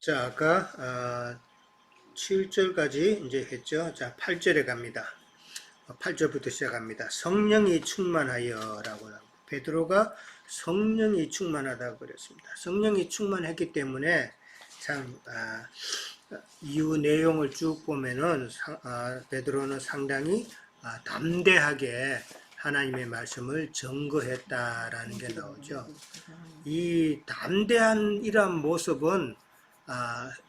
자, 아까 7절까지 이제 했죠. 자, 8절에 갑니다. 8절부터 시작합니다. 성령이 충만하여라고 베드로가 성령이 충만하다고 그랬습니다. 성령이 충만했기 때문에 참 이후 내용을 쭉 보면은 베드로는 상당히 담대하게 하나님의 말씀을 증거했다라는 게 나오죠. 이 담대한 이런 모습은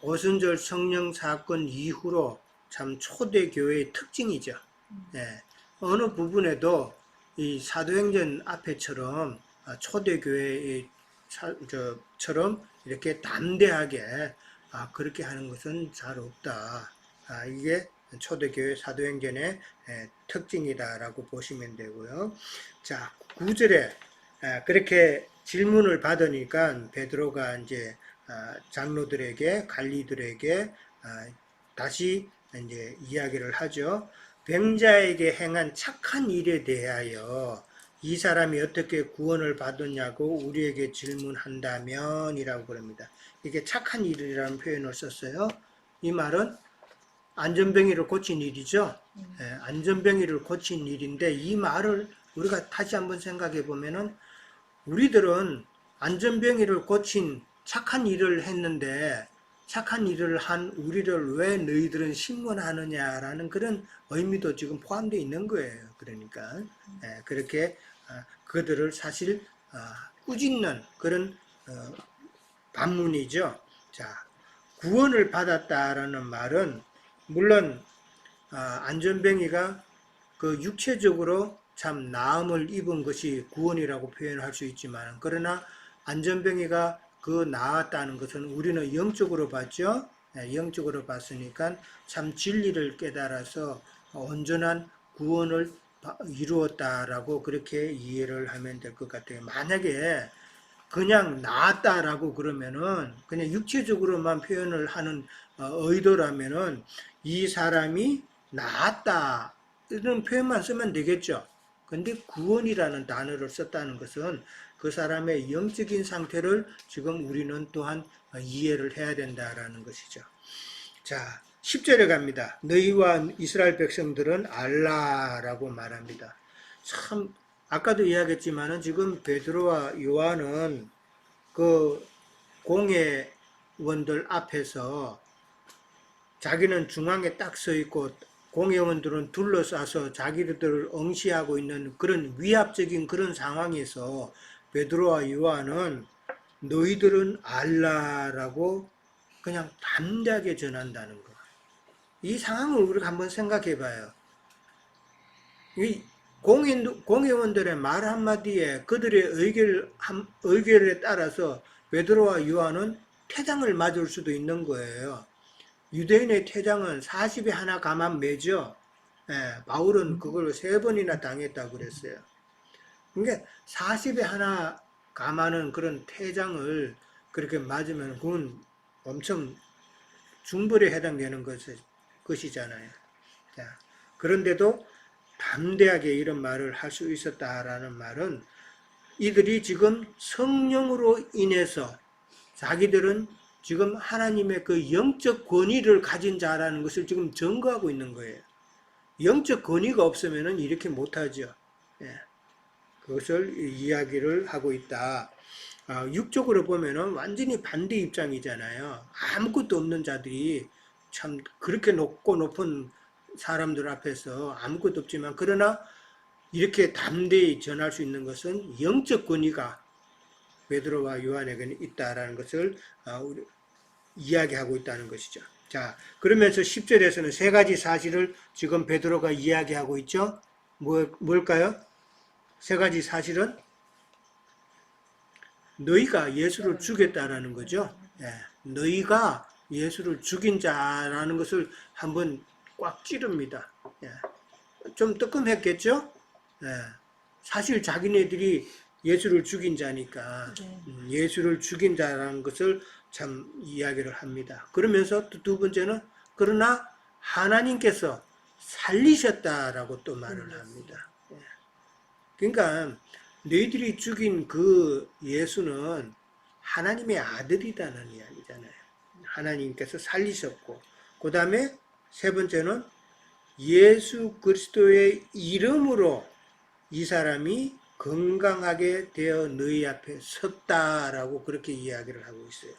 오순절 성령 사건 이후로 참 초대교회의 특징이죠. 예, 어느 부분에도 이 사도행전 앞에처럼 초대교회의 처럼 이렇게 담대하게 그렇게 하는 것은 잘 없다. 이게 초대교회 사도행전의 특징이다라고 보시면 되고요. 자, 9절에 그렇게 질문을 받으니까 베드로가 이제 장로들에게 관리들에게 다시 이제 이야기를 하죠. 병자에게 행한 착한 일에 대하여 이 사람이 어떻게 구원을 받았냐고 우리에게 질문한다면 이라고 그럽니다. 이게 착한 일이라는 표현을 썼어요. 이 말은 안전병이를 고친 일이죠. 안전병이를 고친 일인데 이 말을 우리가 다시 한번 생각해 보면은 우리들은 안전병이를 고친 착한 일을 했는데 착한 일을 한 우리를 왜 너희들은 신문하느냐라는 그런 의미도 지금 포함되어 있는 거예요. 그러니까 그렇게 그들을 사실 꾸짖는 그런 반문이죠. 자, 구원을 받았다라는 말은 물론 안전병이가 그 육체적으로 참 나음을 입은 것이 구원이라고 표현할 수 있지만 그러나 안전병이가 그 나았다는 것은 우리는 영적으로 봤죠. 영적으로 봤으니까 참 진리를 깨달아서 온전한 구원을 이루었다라고 그렇게 이해를 하면 될 것 같아요. 만약에 그냥 나았다라고 그러면은 그냥 육체적으로만 표현을 하는 의도라면은 이 사람이 나았다 이런 표현만 쓰면 되겠죠. 근데 구원이라는 단어를 썼다는 것은 그 사람의 영적인 상태를 지금 우리는 또한 이해를 해야 된다라는 것이죠. 자, 10절에 갑니다. 너희와 이스라엘 백성들은 알라라고 말합니다. 참 아까도 이야기했지만은 지금 베드로와 요한은 그 공회원들 앞에서 자기는 중앙에 딱 서 있고 공회원들은 둘러싸서 자기들을 응시하고 있는 그런 위압적인 그런 상황에서 베드로와 요한은 너희들은 알라라고 그냥 담대하게 전한다는 거. 이 상황을 우리가 한번 생각해 봐요. 이 공회원들의 말 한마디에 그들의 의결에 따라서 베드로와 요한은 태장을 맞을 수도 있는 거예요. 유대인의 태장은 40에 하나 가만 매죠. 바울은 그걸 3번이나 당했다고 그랬어요. 그러니까 40에 하나 감하는 그런 태장을 그렇게 맞으면 그건 엄청 중벌에 해당되는 것이잖아요. 자, 그런데도 담대하게 이런 말을 할 수 있었다라는 말은 이들이 지금 성령으로 인해서 자기들은 지금 하나님의 그 영적 권위를 가진 자라는 것을 지금 증거하고 있는 거예요. 영적 권위가 없으면 이렇게 못하죠. 그것을 이야기를 하고 있다. 육적으로 보면은 완전히 반대 입장이잖아요. 아무것도 없는 자들이 참 그렇게 높은 사람들 앞에서 아무것도 없지만 그러나 이렇게 담대히 전할 수 있는 것은 영적 권위가 베드로와 요한에게는 있다라는 것을 이야기하고 있다는 것이죠. 자, 그러면서 10절에서는 3가지 사실을 지금 베드로가 이야기하고 있죠. 뭘까요? 3가지 사실은 너희가 예수를 죽였다라는 거죠. 너희가 예수를 죽인 자라는 것을 한번 꽉 찌릅니다. 좀 뜨끔했겠죠? 사실 자기네들이 예수를 죽인 자니까 예수를 죽인 자라는 것을 참 이야기를 합니다. 그러면서 또 두 번째는 그러나 하나님께서 살리셨다라고 또 말을 합니다. 그러니까 너희들이 죽인 그 예수는 하나님의 아들이라는 이야기잖아요. 하나님께서 살리셨고, 그 다음에 세 번째는 예수 그리스도의 이름으로 이 사람이 건강하게 되어 너희 앞에 섰다라고 그렇게 이야기를 하고 있어요.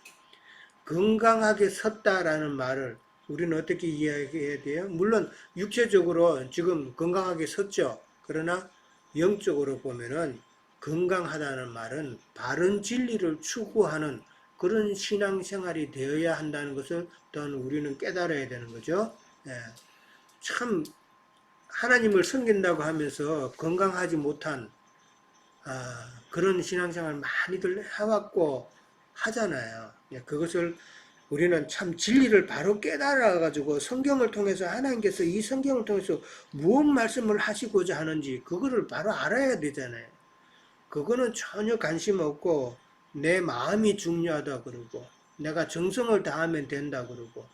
건강하게 섰다라는 말을 우리는 어떻게 이야기해야 돼요? 물론 육체적으로 지금 건강하게 섰죠. 그러나 영적으로 보면은 건강하다는 말은 바른 진리를 추구하는 그런 신앙생활이 되어야 한다는 것을 또한 우리는 깨달아야 되는 거죠. 예, 참 하나님을 섬긴다고 하면서 건강하지 못한 그런 신앙생활 많이들 해왔고 하잖아요. 예, 그것을 우리는 참 진리를 바로 깨달아 가지고 성경을 통해서 하나님께서 이 성경을 통해서 무엇 말씀을 하시고자 하는지 그거를 바로 알아야 되잖아요. 그거는 전혀 관심 없고 내 마음이 중요하다 그러고 내가 정성을 다하면 된다 그러고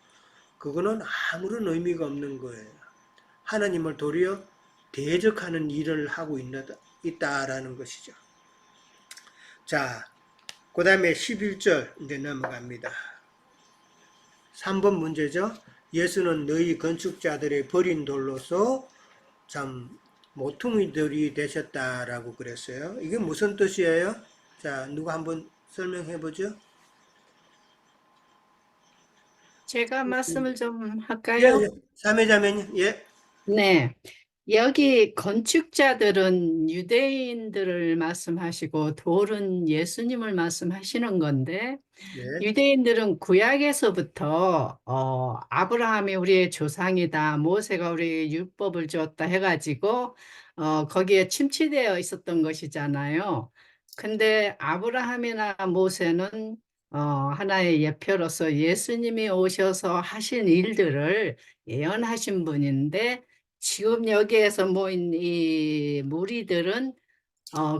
그거는 아무런 의미가 없는 거예요. 하나님을 도리어 대적하는 일을 하고 있다라는 것이죠. 자, 그 다음에 11절 이제 넘어갑니다. 3번 문제죠. 예수는 너희 건축자들의 버린 돌로서 참 모퉁이들이 되셨다라고 그랬어요. 이게 무슨 뜻이에요? 자, 누가 한번 설명해 보죠? 제가 말씀을 좀 예, 할까요? 예. 사매자매님, 예. 네. 여기 건축자들은 유대인들을 말씀하시고 돌은 예수님을 말씀하시는 건데 예. 유대인들은 구약에서부터 아브라함이 우리의 조상이다, 모세가 우리 율법을 주었다 해가지고 거기에 침체되어 있었던 것이잖아요. 근데 아브라함이나 모세는 하나의 예표로서 예수님이 오셔서 하신 일들을 예언하신 분인데 지금 여기에서 모인 이 무리들은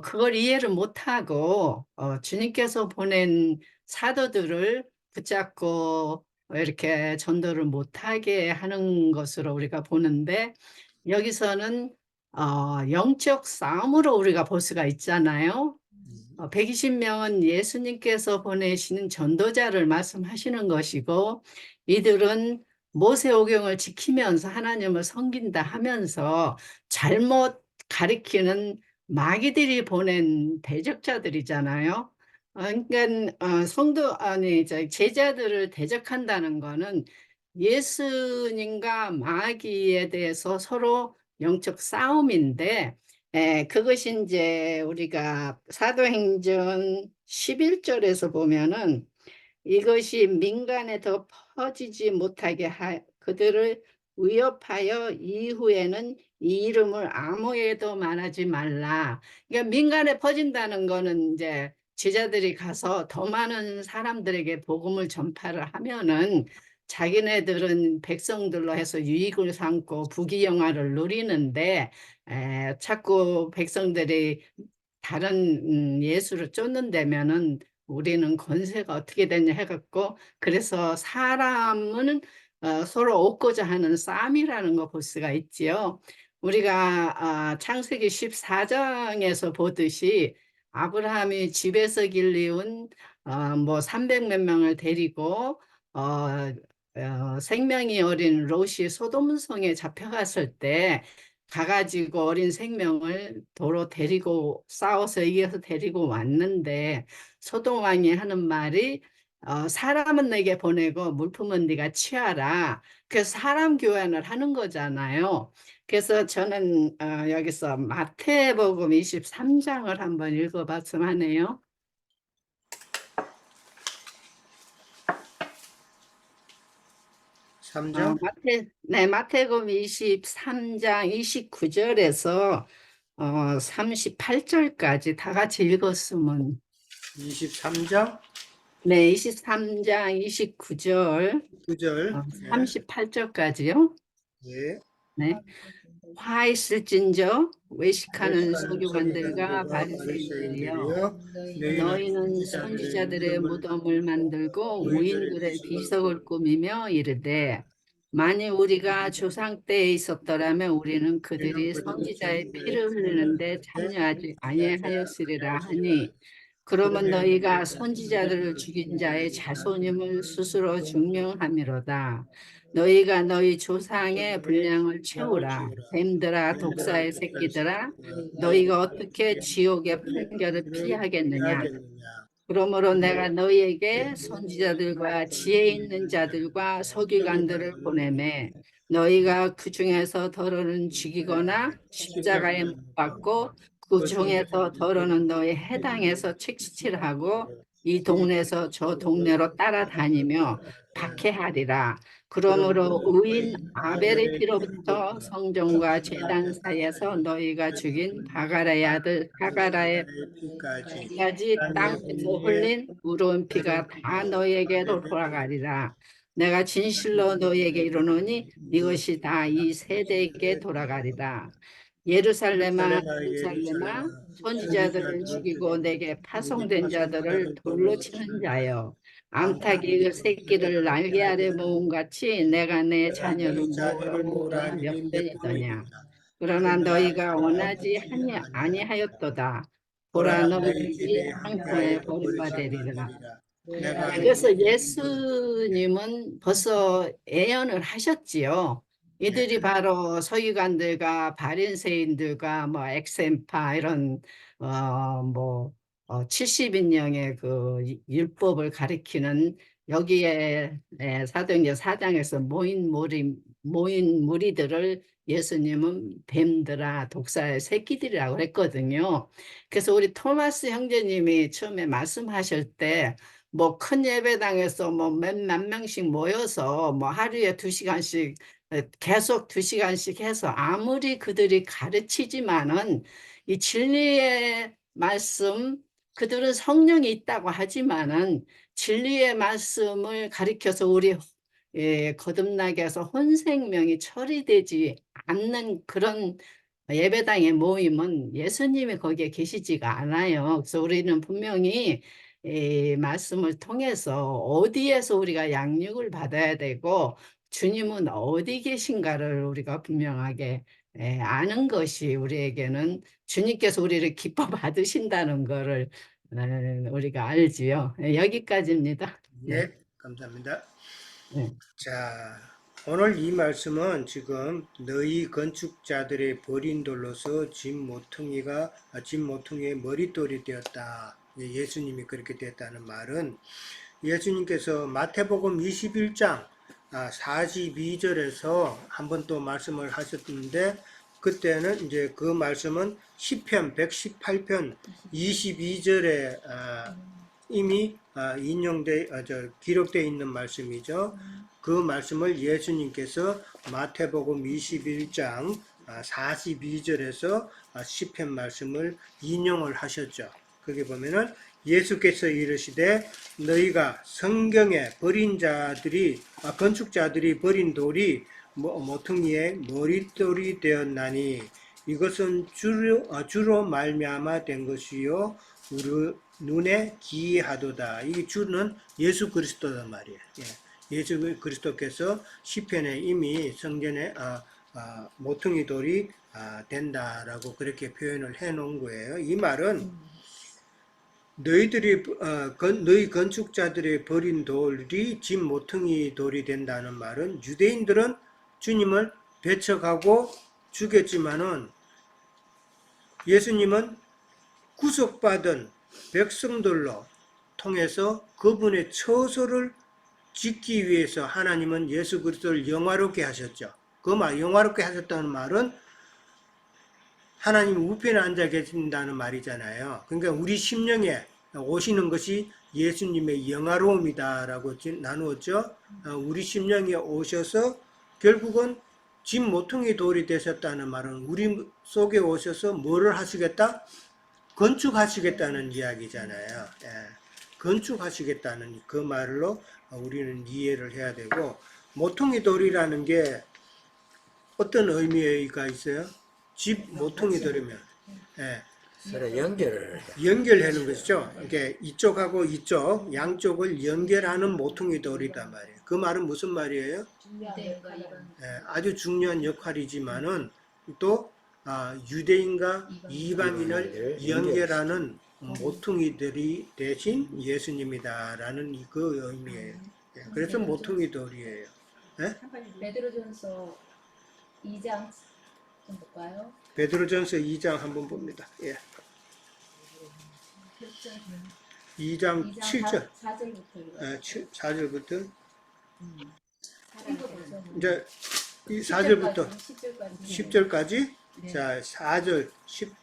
그걸 이해를 못하고 주님께서 보낸 사도들을 붙잡고 이렇게 전도를 못하게 하는 것으로 우리가 보는데 여기서는 영적 싸움으로 우리가 볼 수가 있잖아요. 120명은 예수님께서 보내시는 전도자를 말씀하시는 것이고 이들은 모세오경을 지키면서 하나님을 섬긴다 하면서 잘못 가리키는 마귀들이 보낸 대적자들이잖아요. 그러니까 성도 아니 제자들을 대적한다는 거는 예수님과 마귀에 대해서 서로 영적 싸움인데 그것이 이제 우리가 사도행전 11절에서 보면은 이것이 민간에 더 퍼지지 못하게 그들을 위협하여 이후에는 이 이름을 아무에도 말하지 말라. 그러니까 민간에 퍼진다는 거는 이제 제자들이 가서 더 많은 사람들에게 복음을 전파를 하면은 자기네들은 백성들로 해서 유익을 삼고 부귀영화를 누리는데 자꾸 백성들이 다른 예수를 쫓는다면은 우리는 권세가 어떻게 되냐 해갖고 그래서 사람은 서로 얻고자 하는 싸움이라는 거 볼 수가 있지요. 우리가 창세기 14장에서 보듯이 아브라함이 집에서 길리운 뭐 300몇 명을 데리고 생명이 어린 롯이 소돔성에 잡혀갔을 때 가가지고 어린 생명을 도로 데리고 싸워서 이겨서 데리고 왔는데 소돔 왕이 하는 말이 사람은 내게 보내고 물품은 네가 취하라. 그래서 사람 교환을 하는 거잖아요. 그래서 저는 여기서 마태복음 23장을 한번 읽어봤으면 하네요. 3장 마태복음 23장 29절에서 38절까지 다 같이 읽었으면 23장 네, 23장 29절 9절. 예. 38절까지요. 예. 네. 화 있을진저 외식하는 외식하는 서기관들과 서기관들과 바리새인들이여 바리새인들이여 너희는 너희는 선지자들의 선지자들의 무덤을 무덤을 만들고 의인들의 의인들의 비석을 비석을 꾸미며 이르되 만일 우리가 조상 때에 있었더라면 우리는 우리는 그들이 그들의 선지자의 선지자의 피를 피를 흘리는데 흘리는데 참여하지 참여하지 아니하였으리라 아니하였으리라. 하니 그러면 너희가 선지자들을 죽인 자의 자손임을 스스로 증명함이로다. 너희가 너희 조상의 분량을 채우라. 뱀들아, 독사의 새끼들아, 너희가 어떻게 지옥의 판결을 피하겠느냐? 그러므로 내가 너희에게 선지자들과 지혜 있는 자들과 서기관들을 보내매 너희가 그 중에서 더러는 죽이거나 십자가에 못 박고 그 중에서 더러는 너희 해당에서 책치칠하고 이 동네에서 저 동네로 따라다니며 박해하리라. 그러므로 의인 아벨의 피로부터 성전과 제단 사이에서 너희가 죽인 바가라의 아들 하가라의 피까지 까지 땅에서 흘린 의로운 피가 다 너희에게로 돌아가리라. 내가 진실로 너희에게 이르노니 이것이 다 이 세대에게 돌아가리라. 예루살렘아, 예루살렘아, 선지자들을 죽이고 내게 파송된 자들을 돌로 치는 자여. 암탉이 그 새끼를 날개 아래 모음 같이 내가 내 자녀를 모으라 몇 번이더냐. 그러나 너희가 원하지 아니하였도다. 보라 너희들이 황폐에 버림받으리라. 그래서 예수님은 벌써 예언을 하셨지요. 이들이 바로 서기관들과 바리새인들과 뭐 엑센파 이런 뭐 70인령의 그 율법을 가리키는 여기에 사도행전 4장에서 모인 무리들을 예수님은 뱀들아 독사의 새끼들이라고 했거든요. 그래서 우리 토마스 형제님이 처음에 말씀하실 때 뭐 큰 예배당에서 뭐 몇만 명씩 모여서 뭐 하루에 2시간씩 계속 2시간씩 해서 아무리 그들이 가르치지만은 이 진리의 말씀 그들은 성령이 있다고 하지만은 진리의 말씀을 가리켜서 우리 거듭나게 해서 혼생명이 처리되지 않는 그런 예배당의 모임은 예수님이 거기에 계시지가 않아요. 그래서 우리는 분명히 이 말씀을 통해서 어디에서 우리가 양육을 받아야 되고 주님은 어디 계신가를 우리가 분명하게 아는 것이 우리에게는 주님께서 우리를 기뻐 받으신다는 것을 우리가 알지요. 여기까지입니다. 네. 네, 감사합니다. 네. 자, 오늘 이 말씀은 지금 너희 건축자들의 버린 돌로서 진 모퉁이의 머릿돌이 되었다. 예수님이 그렇게 됐다는 말은 예수님께서 마태복음 21장 42절에서 한 번 또 말씀을 하셨는데 그때는 이제 그 말씀은 시편 118편 22절에 이미 기록되어 있는 말씀이죠. 그 말씀을 예수님께서 마태복음 21장 42절에서 시편 말씀을 인용을 하셨죠. 거기 보면은 예수께서 이르시되 너희가 성경에 버린 자들이 건축자들이 버린 돌이 모퉁이의 머릿돌이 되었나니 이것은 주로 말미암아 된 것이요 우리 눈에 기이하도다. 이 주는 예수 그리스도란 말이에요. 예수 그리스도께서 시편에 이미 성전에 모퉁이 돌이 된다라고 그렇게 표현을 해 놓은 거예요. 이 말은 너희 건축자들의 버린 돌이 진 모퉁이 돌이 된다는 말은 유대인들은 주님을 배척하고 죽였지만은 예수님은 구속받은 백성들로 통해서 그분의 처소를 짓기 위해서 하나님은 예수 그리스도를 영화롭게 하셨죠. 그 말 영화롭게 하셨다는 말은 하나님 우편에 앉아 계신다는 말이잖아요. 그러니까 우리 심령에 오시는 것이 예수님의 영화로움이다라고 나누었죠. 우리 심령에 오셔서 결국은 진 모퉁이 돌이 되셨다는 말은 우리 속에 오셔서 뭐를 하시겠다? 건축하시겠다는 이야기잖아요. 건축하시겠다는 그 말로 우리는 이해를 해야 되고 모퉁이 돌이라는 게 어떤 의미가 있어요? 집 모퉁이 돌이면 서로 연결하는 것이죠. 이렇게 이쪽하고 이쪽 양쪽을 연결하는 모퉁이 돌이단 말이에요. 그 말은 무슨 말이에요? 아주 중요한 역할이지만은 또 유대인과 이방인을 연결하는 모퉁이들이 대신 예수님이다라는 그 의미예요. 예, 그래서 모퉁이 돌이에요. 예? 베드로전서 2장 좀 볼까요? 베드로전서 2장 한번 봅니다. 예. 2장 7절, 4절부터 4절부터 읽어보죠. 이제 이 4절부터 10절까지 10절까지 네. 자 4절 10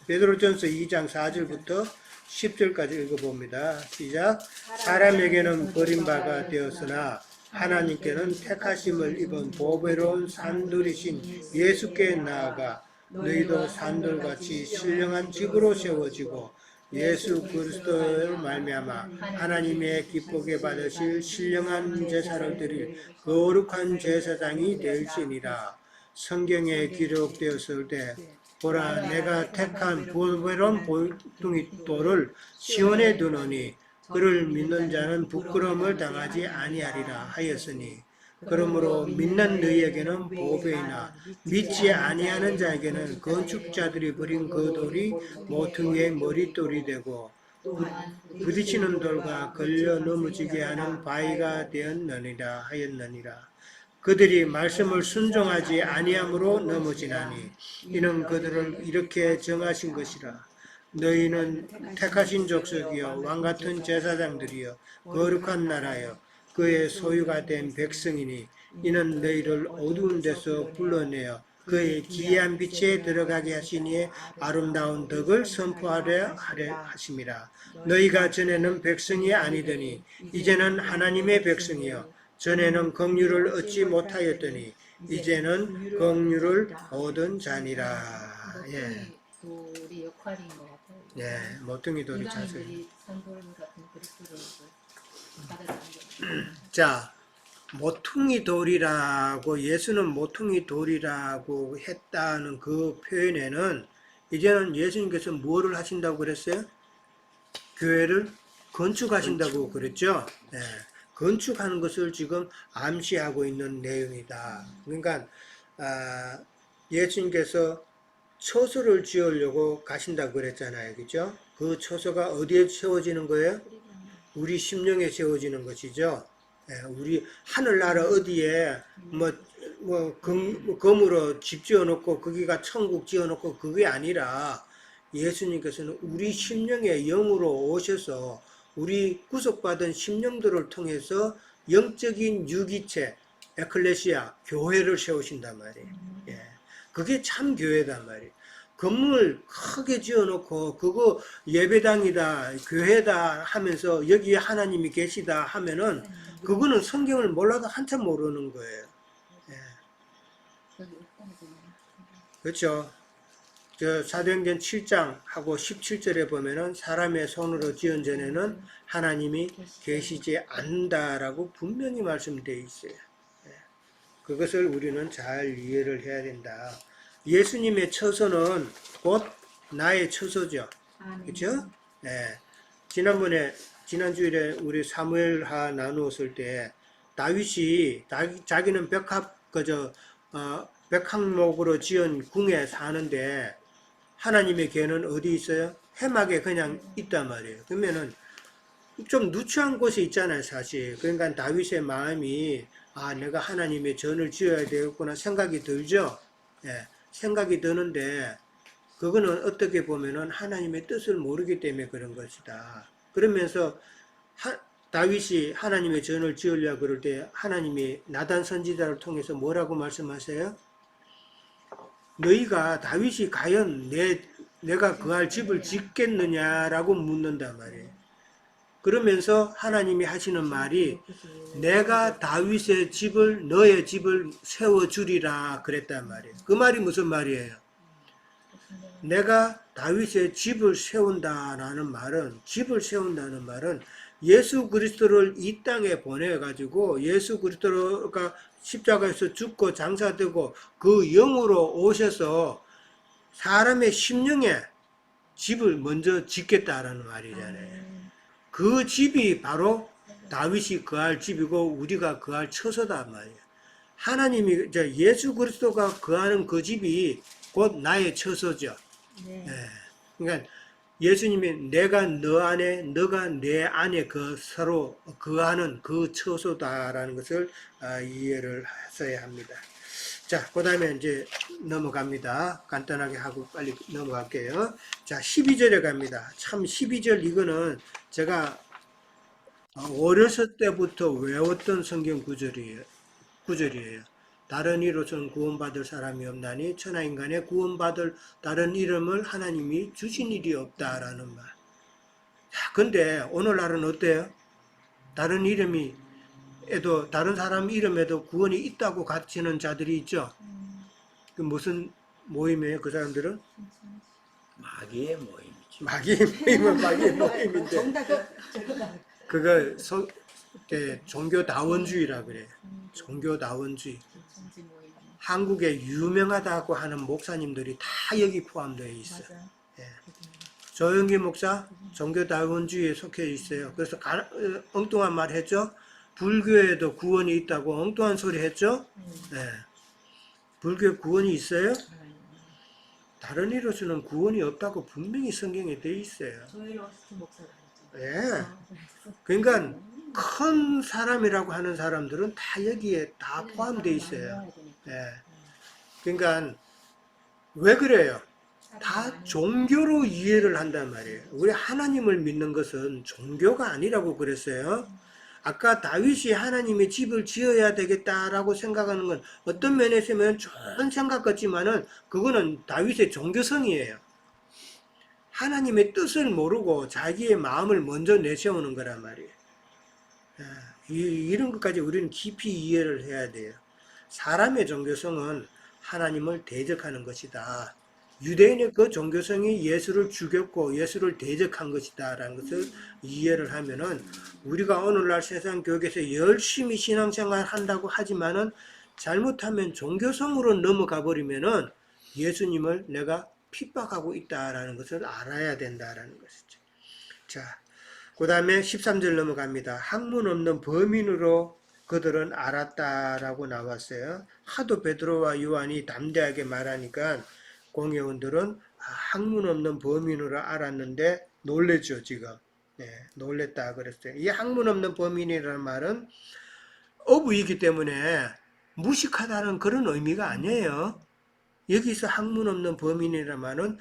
베드로전서 2장 4절부터 10절까지 읽어봅니다. 시작. 사람에게는 버림바가 되었으나 하나님께는 택하심을 입은 보배로운 산돌이신 예수께 나아가 너희도 산돌같이 신령한 집으로 세워지고 예수 그리스도를 말미암아 하나님의 기쁘게 받으실 신령한 제사를 드릴 거룩한 제사장이 될지니라. 성경에 기록되었을 때 보라 내가 택한 보배로운 보통이 돌을 시온에 두노니 그를 믿는 자는 부끄러움을 당하지 아니하리라 하였으니 그러므로 믿는 너희에게는 보배이나 믿지 아니하는 자에게는 건축자들이 버린 그 돌이 모퉁이의 머릿돌이 되고 부딪히는 돌과 걸려 넘어지게 하는 바위가 되었느니라 하였느니라. 그들이 말씀을 순종하지 아니함으로 넘어지나니 이는 그들을 이렇게 정하신 것이라. 너희는 택하신 족속이여 왕같은 제사장들이여 거룩한 나라여 그의 소유가 된 백성이니 이는 너희를 어두운 데서 불러내어 그의 기이한 빛에 들어가게 하시니 아름다운 덕을 선포하려 하심이라. 너희가 전에는 백성이 아니더니 이제는 하나님의 백성이여 전에는 긍휼을 얻지 못하였더니 이제는 긍휼을 얻은 자니라. 예. 돌이 역할인 것 같아요. 예, 모퉁이 돌이 자세. 이방인들이 산돌 같은 그리스도를 받아들인 거. 자, 모퉁이 돌이라고 예수는 모퉁이 돌이라고 했다는 그 표현에는 이제는 예수님께서 뭐를 하신다고 그랬어요? 교회를 건축하신다고 그랬죠. 예, 건축하는 것을 지금 암시하고 있는 내용이다. 그러니까 예수님께서 처소를 지으려고 가신다고 그랬잖아요. 그죠? 그 처소가 어디에 세워지는 거예요? 우리 심령에 세워지는 것이죠. 예, 우리 하늘나라 어디에 금으로 집 지어놓고 거기가 천국 지어놓고 그게 아니라 예수님께서는 우리 심령에 영으로 오셔서 우리 구속받은 심령들을 통해서 영적인 유기체, 에클레시아, 교회를 세우신단 말이에요. 예. 그게 참 교회단 말이에요. 건물 크게 지어놓고 그거 예배당이다, 교회다 하면서 여기에 하나님이 계시다 하면은 그거는 성경을 몰라도 한참 모르는 거예요. 예. 그렇죠. 저 사도행전 7장하고 17절에 보면은 사람의 손으로 지은 전에는 하나님이 계시지 않는다라고 분명히 말씀되어 있어요. 예. 그것을 우리는 잘 이해를 해야 된다. 예수님의 처소는 곧 나의 처소죠. 그렇죠? 예. 지난주일에 우리 사무엘하 나누었을 때 다윗이 자기는 백항목으로 지은 궁에 사는데 하나님의 궤는 어디 있어요? 해막에 그냥 있단 말이에요. 그러면은 좀 누추한 곳에 있잖아요, 사실. 그러니까 다윗의 마음이 내가 하나님의 전을 지어야 되겠구나 생각이 들죠. 예, 생각이 드는데 그거는 어떻게 보면은 하나님의 뜻을 모르기 때문에 그런 것이다. 그러면서 다윗이 하나님의 전을 지으려고 그럴 때 하나님이 나단 선지자를 통해서 뭐라고 말씀하세요? 너희가 다윗이 과연 내가 그할 집을 짓겠느냐라고 묻는단 말이에요. 그러면서 하나님이 하시는 말이 내가 다윗의 집을 너의 집을 세워주리라 그랬단 말이에요. 그 말이 무슨 말이에요? 내가 다윗의 집을 세운다는 말은 예수 그리스도를 이 땅에 보내가지고 예수 그리스도가 십자가에서 죽고 장사되고 그 영으로 오셔서 사람의 심령에 집을 먼저 짓겠다라는 말이잖아요. 그 집이 바로 다윗이 거할 집이고 우리가 거할 처소단 말이에요. 하나님이 예수 그리스도가 거하는 그 집이 곧 나의 처소죠. 예. 그러니까 예수님이 내가 너 안에 너가 내 안에 그 서로 거하는 그 처소다라는 것을 이해를 했어야 합니다. 자, 그 다음에 이제 넘어갑니다. 간단하게 하고 빨리 넘어갈게요. 자, 12절에 갑니다. 참 12절 이거는 제가 어렸을 때부터 외웠던 성경 구절이에요. 다른 이로서는 구원받을 사람이 없나니 천하인간의 구원받을 다른 이름을 하나님이 주신 일이 없다라는 말. 자, 근데 오늘날은 어때요? 다른 사람 이름에도 구원이 있다고 가르치는 자들이 있죠. 그 무슨 모임이에요? 그 사람들은? 마귀의 모임이죠. 마귀의 모임인데 정답이 그걸 종교다원주의라 그래요. 종교다원주의. 정지 모임. 한국에 유명하다고 하는 목사님들이 다 여기 포함되어 있어요. 맞아. 예. 조영기 목사 종교다원주의에 속해 있어요. 그래서 엉뚱한 말 했죠. 불교에도 구원이 있다고 엉뚱한 소리 했죠. 예. 불교에 구원이 있어요? 다른 이로서는 구원이 없다고 분명히 성경에 되어 있어요. 조엘 오스틴 목사가 예. 그러니까 큰 사람이라고 하는 사람들은 다 여기에 다 포함되어 있어요. 예. 그러니까 왜 그래요? 다 종교로 이해를 한단 말이에요. 우리 하나님을 믿는 것은 종교가 아니라고 그랬어요. 아까 다윗이 하나님의 집을 지어야 되겠다라고 생각하는 건 어떤 면에서 보면 좋은 생각 같지만은 그거는 다윗의 종교성이에요. 하나님의 뜻을 모르고 자기의 마음을 먼저 내세우는 거란 말이에요. 이런 것까지 우리는 깊이 이해를 해야 돼요. 사람의 종교성은 하나님을 대적하는 것이다. 유대인의 그 종교성이 예수를 죽였고 예수를 대적한 것이다 라는 것을 이해를 하면은 우리가 오늘날 세상 교육에서 열심히 신앙생활 한다고 하지만은 잘못하면 종교성으로 넘어가 버리면은 예수님을 내가 핍박하고 있다라는 것을 알아야 된다라는 것이죠. 자, 그 다음에 13절 넘어갑니다. 학문 없는 범인으로 그들은 알았다라고 나왔어요. 하도 베드로와 요한이 담대하게 말하니까 공회원들은 학문 없는 범인으로 알았는데 놀랬죠, 지금. 네, 놀랬다 그랬어요. 이 학문 없는 범인이라는 말은 어부이기 때문에 무식하다는 그런 의미가 아니에요. 여기서 학문 없는 범인이라는 말은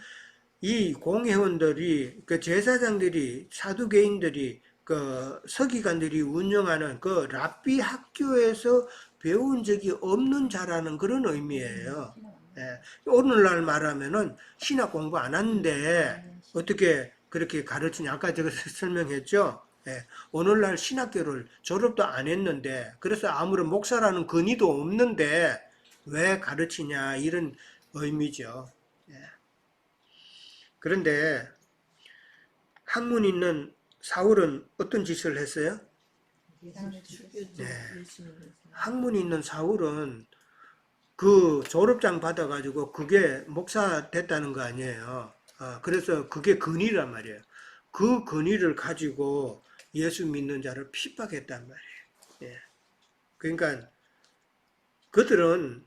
이 공회원들이, 그 제사장들이, 사두개인들이, 그 서기관들이 운영하는 그 랍비 학교에서 배운 적이 없는 자라는 그런 의미예요. 예, 오늘날 말하면은 신학 공부 안 하는데 어떻게 그렇게 가르치냐. 아까 제가 설명했죠. 예, 오늘날 신학교를 졸업도 안 했는데 그래서 아무런 목사라는 권위도 없는데 왜 가르치냐 이런 의미죠. 예. 그런데 학문 있는 사울은 어떤 짓을 했어요? 네. 학문 있는 사울은 그 졸업장 받아가지고 그게 목사 됐다는 거 아니에요. 그래서 그게 권위란 말이에요. 그 권위를 가지고 예수 믿는 자를 핍박했단 말이에요. 예. 그러니까 그들은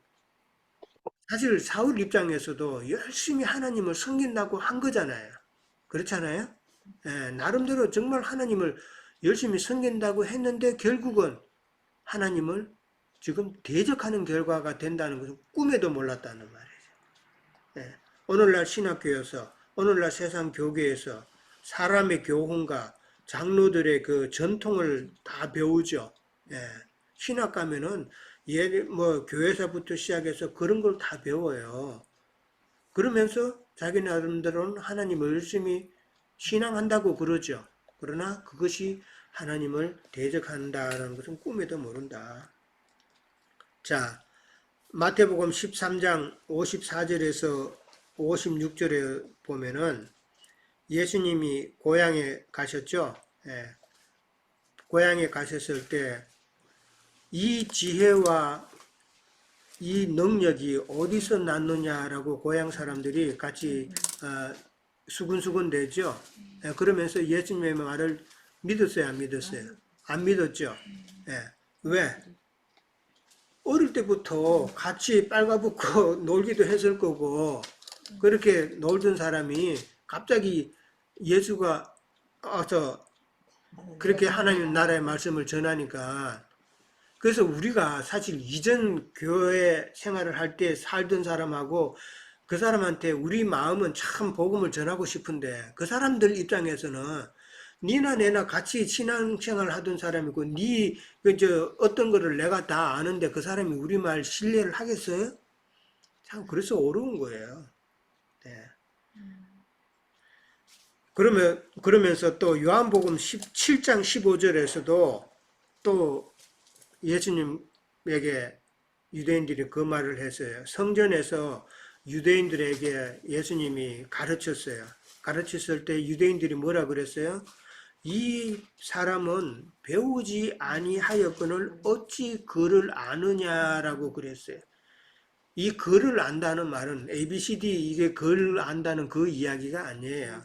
사실 사울 입장에서도 열심히 하나님을 섬긴다고 한 거잖아요. 그렇잖아요? 예, 나름대로 정말 하나님을 열심히 섬긴다고 했는데 결국은 하나님을 지금 대적하는 결과가 된다는 것은 꿈에도 몰랐다는 말이죠. 예, 오늘날 신학교에서, 오늘날 세상 교계에서 사람의 교훈과 장로들의 그 전통을 다 배우죠. 예, 신학 가면은 교회사부터 시작해서 그런 걸 다 배워요. 그러면서 자기 나름대로는 하나님을 열심히 신앙한다고 그러죠. 그러나 그것이 하나님을 대적한다는 것은 꿈에도 모른다. 자, 마태복음 13장 54절에서 56절에 보면은 예수님이 고향에 가셨죠. 예. 고향에 가셨을 때 이 지혜와 이 능력이 어디서 났느냐라고 고향 사람들이 같이 수근수근 대죠. 예, 그러면서 예수님의 말을 믿었어요, 안 믿었어요? 안 믿었죠. 예. 왜? 어릴 때부터 같이 빨가벗고 놀기도 했을 거고 그렇게 놀던 사람이 갑자기 예수가 와서 그렇게 하나님 나라의 말씀을 전하니까, 그래서 우리가 사실 이전 교회 생활을 할 때 살던 사람하고 그 사람한테 우리 마음은 참 복음을 전하고 싶은데, 그 사람들 입장에서는 니나 내나 같이 신앙생활 하던 사람이고 어떤 거를 내가 다 아는데 그 사람이 우리 말 신뢰를 하겠어요? 참 그래서 어려운 거예요. 네. 그러면서 또 요한복음 17장 15절에서도 또 예수님에게 유대인들이 그 말을 했어요. 성전에서 유대인들에게 예수님이 가르쳤어요. 가르쳤을 때 유대인들이 뭐라 그랬어요? 이 사람은 배우지 아니하였거늘 어찌 글을 아느냐라고 그랬어요. 이 글을 안다는 말은 ABCD 이게 글을 안다는 그 이야기가 아니에요.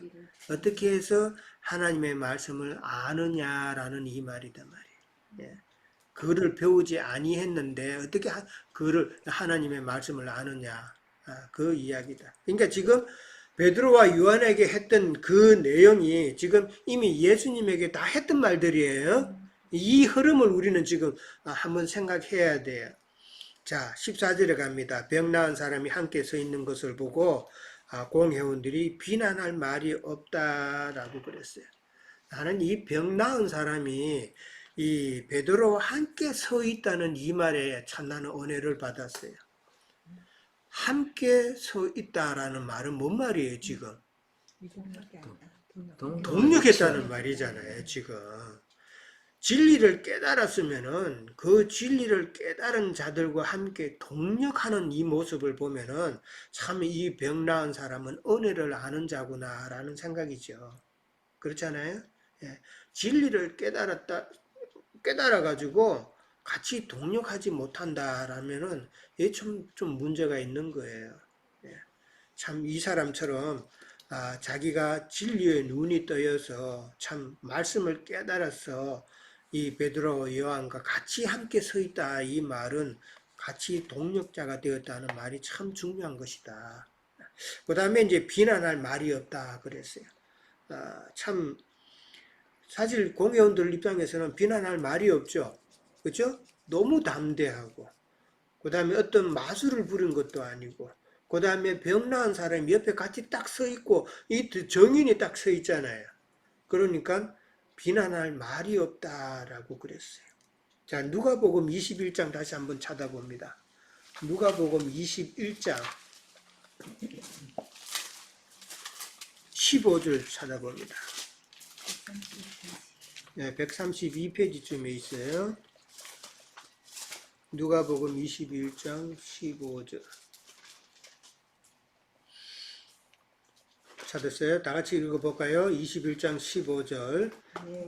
어떻게 해서 하나님의 말씀을 아느냐라는 이 말이다 말이에요. 예. 글을 배우지 아니했는데 어떻게 하나님의 말씀을 아느냐, 그 이야기다. 그러니까 지금 베드로와 요한에게 했던 그 내용이 지금 이미 예수님에게 다 했던 말들이에요. 이 흐름을 우리는 지금 한번 생각해야 돼요. 자, 14절에 갑니다. 병 나은 사람이 함께 서 있는 것을 보고 공회원들이 비난할 말이 없다라고 그랬어요. 나는 이 병 나은 사람이 이 베드로와 함께 서 있다는 이 말에 참 나는 은혜를 받았어요. 함께 서 있다라는 말은 뭔 말이에요, 지금? 동력했다는 말이잖아요, 지금. 진리를 깨달았으면은 그 진리를 깨달은 자들과 함께 동력하는 이 모습을 보면은 참 이 병 나은 사람은 은혜를 아는 자구나라는 생각이죠. 그렇잖아요? 예. 진리를 깨달아가지고 같이 동력하지 못한다라면은 좀 문제가 있는 거예요. 예. 참 이 사람처럼 자기가 진리의 눈이 떠여서 참 말씀을 깨달아서 이 베드로 요한과 같이 함께 서 있다, 이 말은 같이 동력자가 되었다는 말이 참 중요한 것이다. 그 다음에 이제 비난할 말이 없다 그랬어요. 참 사실 공회원들 입장에서는 비난할 말이 없죠. 그렇죠? 너무 담대하고, 그 다음에 어떤 마술을 부린 것도 아니고, 그 다음에 병 나은 사람이 옆에 같이 딱 서 있고 이 정인이 딱 서 있잖아요. 그러니까 비난할 말이 없다라고 그랬어요. 자, 누가복음 21장 다시 한번 찾아봅니다. 누가복음 21장 15절 찾아봅니다. 네, 132페이지쯤에 있어요. 누가복음 21장 15절. 찾았어요? 다 같이 읽어볼까요? 21장 15절.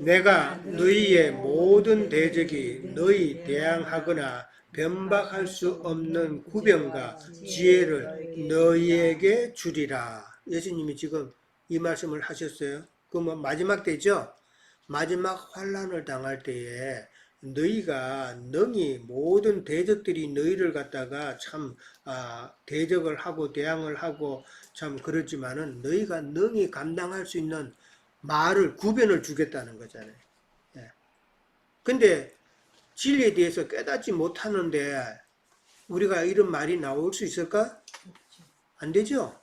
내가 너희의 모든 대적이 너희 대항하거나 변박할 수 없는 구변과 지혜를 너희에게 주리라. 예수님이 지금 이 말씀을 하셨어요. 그 마지막 때죠? 마지막 환난을 당할 때에 너희가 능히 모든 대적들이 너희를 갖다가 참 대적을 하고 대항을 하고 참 그렇지만은 너희가 능히 감당할 수 있는 구변을 주겠다는 거잖아요. 예. 근데 진리에 대해서 깨닫지 못하는데 우리가 이런 말이 나올 수 있을까? 안 되죠?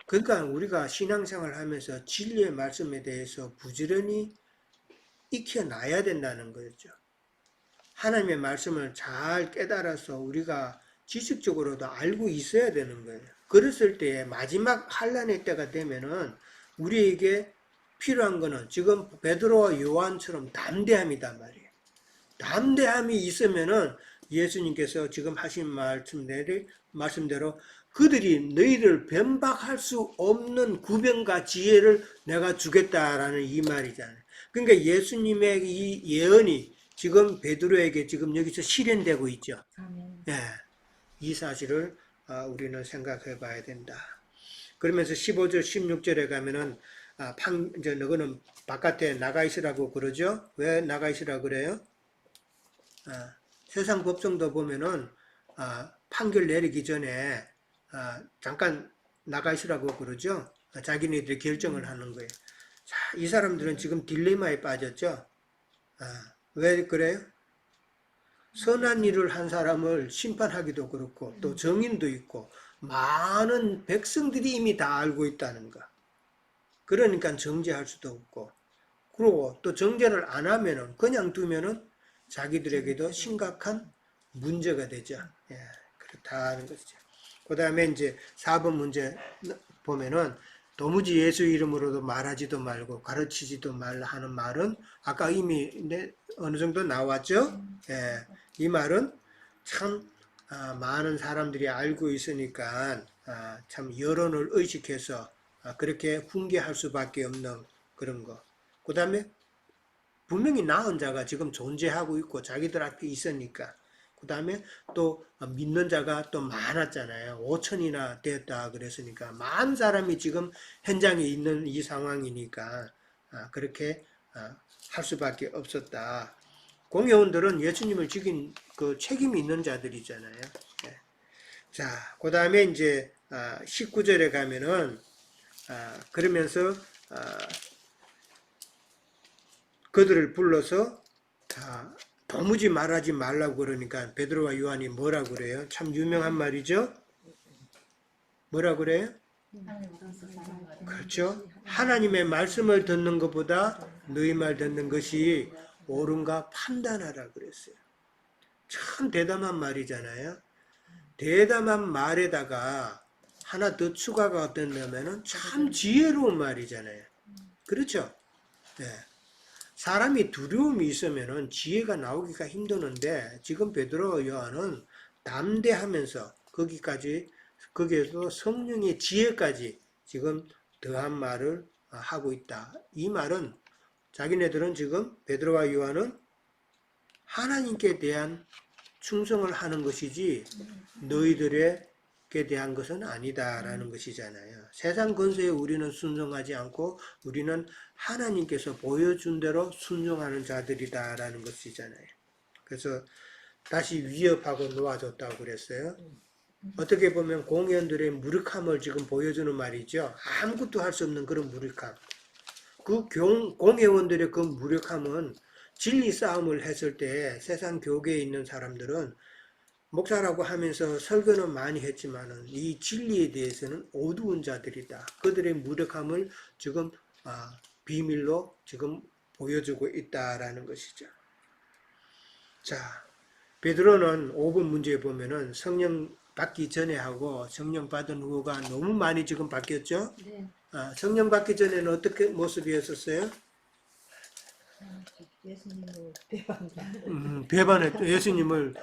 그러니까 우리가 신앙생활 하면서 진리의 말씀에 대해서 부지런히 익혀놔야 된다는 거죠. 하나님의 말씀을 잘 깨달아서 우리가 지식적으로도 알고 있어야 되는 거예요. 그랬을 때 마지막 환난의 때가 되면은 우리에게 필요한 거는 지금 베드로와 요한처럼 담대함이단 말이에요. 담대함이 있으면은 예수님께서 지금 하신 말씀대로 그들이 너희를 변박할 수 없는 구변과 지혜를 내가 주겠다라는 이 말이잖아요. 그러니까 예수님의 이 예언이 지금 베드로에게 지금 여기서 실현되고 있죠. 네, 이 사실을 우리는 생각해 봐야 된다. 그러면서 15절, 16절에 가면은 이제 너희는 바깥에 나가 있으라고 그러죠. 왜 나가 있으라고 그래요? 세상 법정도 보면은 판결 내리기 전에 잠깐 나가 있으라고 그러죠. 자기네들이 결정을 하는 거예요. 자, 이 사람들은 지금 딜레마에 빠졌죠. 왜 그래요? 선한 일을 한 사람을 심판하기도 그렇고 또 정인도 있고 많은 백성들이 이미 다 알고 있다는 거. 그러니까 정죄할 수도 없고 그리고 또 정죄를 안 하면은 그냥 두면은 자기들에게도 심각한 문제가 되죠. 예, 그렇다는 것이죠. 그 다음에 이제 4번 문제 보면은 도무지 예수 이름으로도 말하지도 말고 가르치지도 말라 하는 말은 아까 이미 어느 정도 나왔죠. 예, 이 말은 참 많은 사람들이 알고 있으니까 참 여론을 의식해서 그렇게 훈계할 수밖에 없는 그런 거. 그 다음에 분명히 나은 자가 지금 존재하고 있고 자기들 앞에 있으니까 그 다음에 또 믿는 자가 또 많았잖아요. 5천이나 되었다 그랬으니까 많은 사람이 지금 현장에 있는 이 상황이니까 그렇게 할 수밖에 없었다. 공회원들은 예수님을 죽인 그 책임이 있는 자들이잖아요. 자, 그 다음에 이제 19절에 가면은 그러면서 그들을 불러서 도무지 말하지 말라고 그러니까 베드로와 요한이 뭐라고 그래요? 참 유명한 말이죠. 뭐라고 그래요? 그렇죠. 하나님의 말씀을 듣는 것보다 너희 말 듣는 것이 옳은가 판단하라 그랬어요. 참 대담한 말이잖아요. 대담한 말에다가 하나 더 추가가 된다면은 참 지혜로운 말이잖아요. 그렇죠? 네. 사람이 두려움이 있으면은 지혜가 나오기가 힘드는데 지금 베드로와 요한은 담대하면서 거기에서 성령의 지혜까지 지금 더한 말을 하고 있다. 이 말은 자기네들은 지금 베드로와 요한은 하나님께 대한 충성을 하는 것이지 너희들에게 대한 것은 아니다라는 것이잖아요. 세상 권세에 우리는 순종하지 않고 우리는 하나님께서 보여준 대로 순종하는 자들이다라는 것이잖아요. 그래서 다시 위협하고 놓아줬다고 그랬어요. 어떻게 보면 공회원들의 무력함을 지금 보여주는 말이죠. 아무것도 할 수 없는 그런 무력함. 그 공회원들의 그 무력함은 진리 싸움을 했을 때 세상 교계에 있는 사람들은 목사라고 하면서 설교는 많이 했지만은 이 진리에 대해서는 어두운 자들이다. 그들의 무력함을 지금 비밀로 지금 보여주고 있다라는 것이죠. 자, 베드로는 5번 문제에 보면은 성령 받기 전에 하고 성령 받은 후가 너무 많이 지금 바뀌었죠? 네. 성령 받기 전에는 어떻게 모습이었었어요? 예수님을 배반다. 배반했죠. 예수님을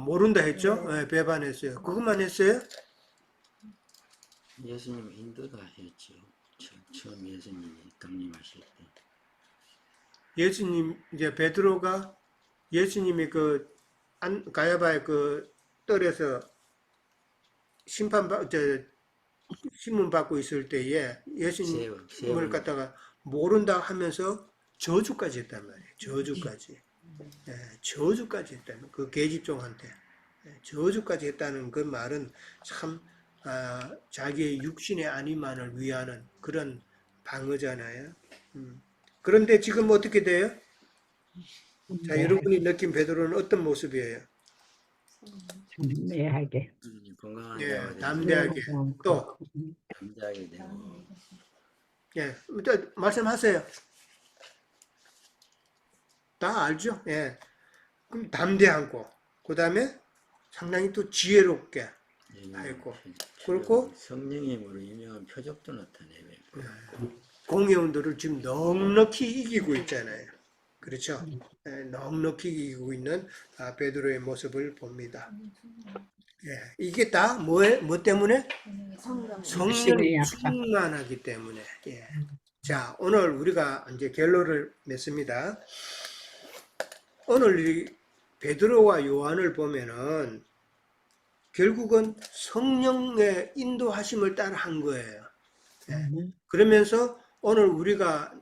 모른다 했죠? 네, 배반했어요. 그것만 했어요? 예수님 인도도 하셨죠. 처음 예수님이 강림하실 때. 예수님, 이제 베드로가 예수님이 가야바의 그 뜰에서 신문 받고 있을 때에 예수님을 갖다가 모른다 하면서 저주까지 했단 말이에요. 저주까지. 예, 저주까지 했다는 그 계집종한테 저주까지 했다는 그 말은 참 자기의 육신의 안위만을 위하는 그런 방어잖아요. 그런데 지금 어떻게 돼요? 자, 여러분이 느낀 베드로는 어떤 모습이에요? 담대하게. 건강한 예, 자가 되고 담대하게 또 담대하게 되고 예, 말씀하세요. 다 알죠? 예. 그럼 담대하고, 그 다음에 상당히 또 지혜롭게 하고, 그렇고 성령의 힘으로 유명한 표적도 나타내고 공회원들을 지금 넉넉히 이기고 있잖아요. 그렇죠? 예, 넉넉히 이기고 있는 베드로의 모습을 봅니다. 예, 이게 다 뭐 때문에? 성령이 충만하기 때문에. 예. 자, 오늘 우리가 이제 결론을 맺습니다. 오늘 이 베드로와 요한을 보면은 결국은 성령의 인도하심을 따라 한 거예요. 예. 그러면서 오늘 우리가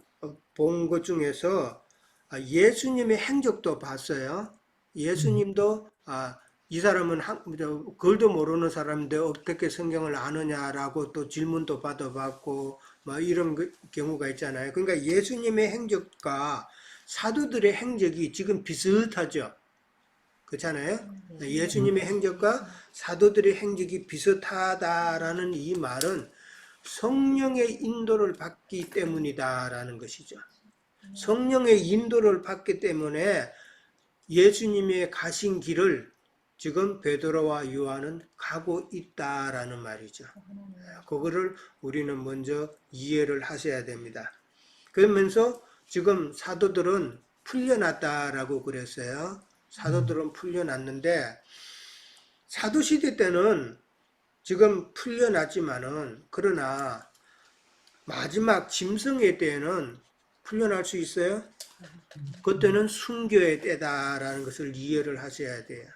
본 것 중에서 예수님의 행적도 봤어요. 예수님도 이 사람은 글도 모르는 사람인데 어떻게 성경을 아느냐라고 또 질문도 받아봤고 뭐 이런 경우가 있잖아요. 그러니까 예수님의 행적과 사도들의 행적이 지금 비슷하죠. 그렇잖아요. 예수님의 행적과 사도들의 행적이 비슷하다라는 이 말은 성령의 인도를 받기 때문이다라는 것이죠. 성령의 인도를 받기 때문에 예수님의 가신 길을 지금 베드로와 요한은 가고 있다라는 말이죠. 그거를 우리는 먼저 이해를 하셔야 됩니다. 그러면서 지금 사도들은 풀려났다라고 그랬어요. 사도들은 풀려났는데 사도시대 때는 지금 풀려났지만은 그러나 마지막 짐승의 때에는 풀려날 수 있어요? 그때는 순교의 때다라는 것을 이해를 하셔야 돼요.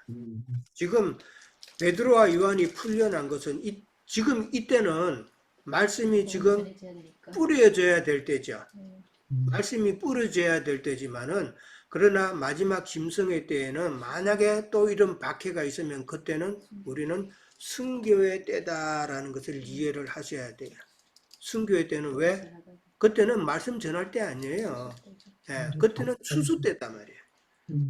지금 베드로와 요한이 풀려난 것은 지금 이때는 말씀이 지금 전해져야 되니까. 뿌려져야 될 때죠. 네. 말씀이 뿌려져야 될 때지만은 그러나 마지막 짐승의 때에는 만약에 또 이런 박해가 있으면 그때는 우리는 순교의 때다라는 것을 이해를 하셔야 돼요. 순교의 때는 왜? 그때는 말씀 전할 때 아니에요. 예, 그때는 추수 때단 말이에요.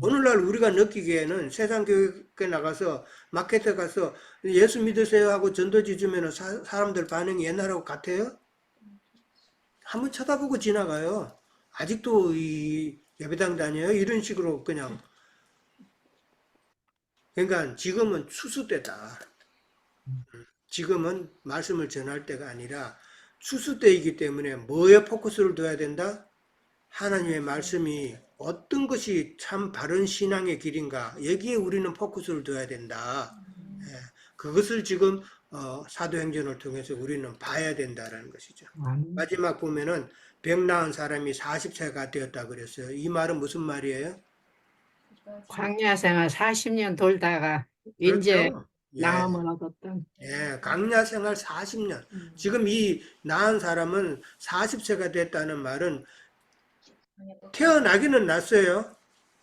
오늘날 우리가 느끼기에는 세상 교육에 나가서 마켓에 가서 예수 믿으세요 하고 전도지 주면 사람들 반응이 옛날하고 같아요? 한번 쳐다보고 지나가요. 아직도 이 예배당 다녀요? 이런 식으로 그냥. 그러니까 지금은 추수 때다. 지금은 말씀을 전할 때가 아니라 추수 때이기 때문에 뭐에 포커스를 둬야 된다? 하나님의 말씀이 어떤 것이 참 바른 신앙의 길인가 여기에 우리는 포커스를 둬야 된다. 예, 그것을 지금 사도행전을 통해서 우리는 봐야 된다라는 것이죠. 마지막 보면은 병 나은 사람이 40세가 되었다 그랬어요. 이 말은 무슨 말이에요? 광야 생활 40년 돌다가 이제 그렇죠? 예, 나음을 얻었던. 예, 강야 생활 40년. 지금 이 나은 사람은 40세가 됐다는 말은 태어나기는 났어요.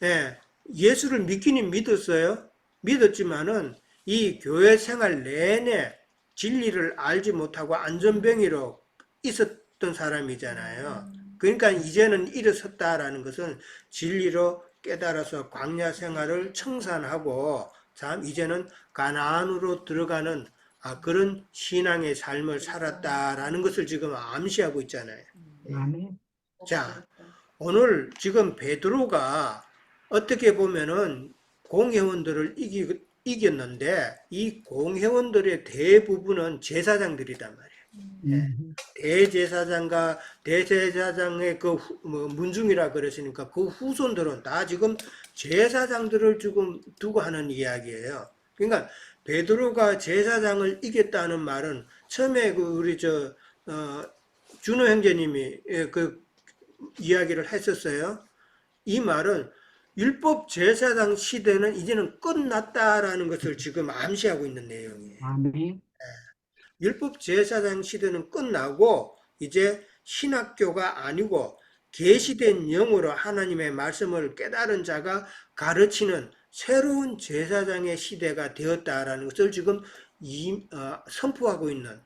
예, 예수를 믿기는 믿었어요. 믿었지만은 이 교회 생활 내내 진리를 알지 못하고 안전병이로 있었던 사람이잖아요. 그러니까 이제는 일어섰다라는 것은 진리로 깨달아서 광야 생활을 청산하고 참 이제는 가나안으로 들어가는 그런 신앙의 삶을 살았다라는 것을 지금 암시하고 있잖아요. 아멘. 자, 오늘 지금 베드로가 어떻게 보면은 공회원들을 이겼는데 이 공회원들의 대부분은 제사장들이란 말이에요. 대제사장과 대제사장의 그 문중이라 그랬으니까 그 후손들은 다 지금 제사장들을 지금 두고 하는 이야기예요. 그러니까 베드로가 제사장을 이겼다는 말은 처음에 그 우리 준호 형제님이 그 이야기를 했었어요. 이 말은 율법 제사장 시대는 이제는 끝났다라는 것을 지금 암시하고 있는 내용이에요. 아멘. 율법 제사장 시대는 끝나고 이제 신학교가 아니고 계시된 영으로 하나님의 말씀을 깨달은 자가 가르치는 새로운 제사장의 시대가 되었다라는 것을 지금 선포하고 있는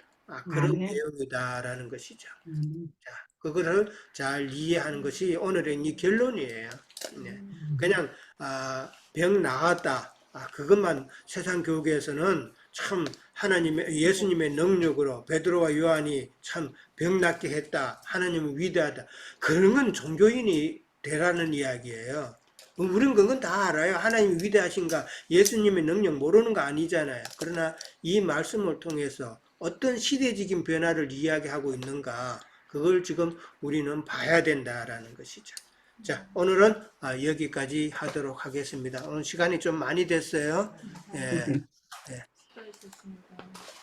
그런 아멘. 내용이다라는 것이죠. 그거를 잘 이해하는 것이 오늘의 이 결론이에요. 네. 그냥 병 나았다 그것만 세상 교계에서는 참 하나님의 예수님의 능력으로 베드로와 요한이 참 병 낫게 했다. 하나님은 위대하다. 그런 건 종교인이 되라는 이야기예요. 우리는 그건 다 알아요. 하나님이 위대하신가 예수님의 능력 모르는 거 아니잖아요. 그러나 이 말씀을 통해서 어떤 시대적인 변화를 이야기하고 있는가 그걸 지금 우리는 봐야 된다라는 것이죠. 자, 오늘은 여기까지 하도록 하겠습니다. 오늘 시간이 좀 많이 됐어요. 예. 수고하셨습니다.